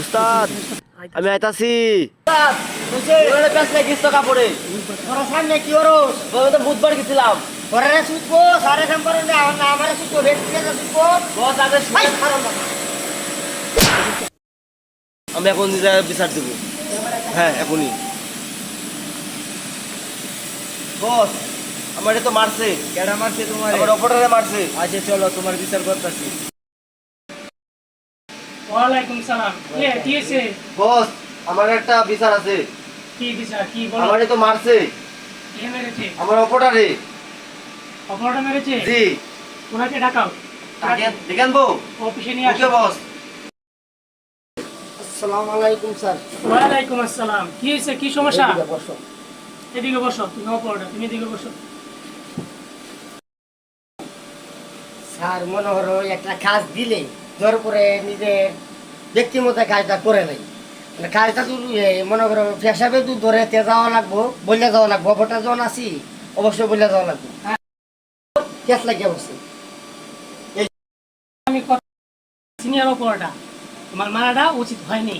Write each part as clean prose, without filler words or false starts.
উস্তাদ আমি আইতাছি। কাপড়ে সামনে কি করস তো বুধবার গেছিলাম। পরে শুটবো সারে কাম করে না আমার শুটবো রেট দিয়ে শুটবো বস আগে আমি এখন নিজে বিচার দেব। হ্যাঁ এখনই। বস আমার তো মারছে। কেডা মারছে তোমার? আমার অপারেটরে মারছে। আচ্ছা চলো তোমার বিচার করতেছি। ওয়ালাইকুম সালাম। কি হয়েছে? বস আমার একটা বিচার আছে। কি বিচার? কি বলো? আমারে তো মারছে। কে মেরেছে? আমার অপারেটরে। অপরাধ মেরেছে? জি। ওনাকে ডাকাও। দেখেন বউ অফিসে নিয়ে ওকে আসো। বস। আসসালামু আলাইকুম স্যার। ওয়ালাইকুম আসসালাম। কি হয়েছে? কি সমস্যা? এদিকে বসো। এদিকে বসো। তুমি অপরাধ, তুমি এদিকে বসো। স্যার মনে করো একটা কাজ দিলে জোর করে নিজে ব্যক্তিগত কাজটা করে নেই মানে কাজটা তো মনে করো পেশাবে তো ধরে যাওয়া লাগবো বললে যাওয়া লাগবো অপরটা যখন আসি অবশ্যই বললে যাওয়া লাগবো হ্যাঁ। কেস লাগিয়ে বসছি আমি সিনিয়র অপরাধটা তোমার মারাটা উচিত হয়নি।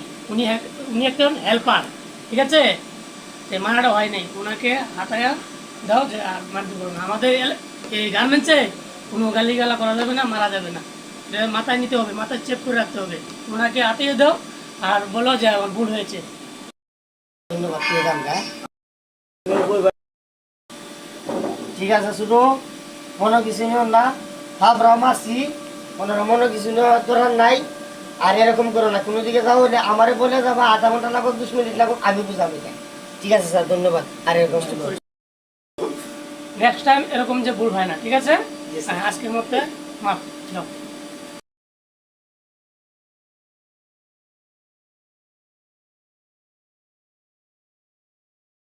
উনি একজন হেল্পার, ঠিক আছে? মারাটা হয় নাই, ওনাকে হাঁটায়া দাও যে আর মারতে পারবো না। আমাদের এই গার্মেন্টসে কোনো গালিগালা করা যাবে না, মারা যাবে না। মাথায় নিতে হবে, মাথায় চেপ করে রাখতে হবে। ওনাকে হাঁটিয়ে দাও আর বলো যে আমার ভুল হয়েছে। ধন্যবাদ ম্যাডাম ঠিক আছে শুধু মনে কিছু নিও না ভাব রামাসি মনে কিছু দরকার নাই আর এরকম করো না কোনো দিকে যাও হলে আমারে বলে যাবা আধা ঘন্টা লাগুক 20 মিনিট লাগুক আমি বুঝাবো ঠিক আছে স্যার ধন্যবাদ আর এরকম নেক্সট টাইম এরকম যে ভুল হয় না, ঠিক আছে? আজকের মধ্যে মাফ দাও।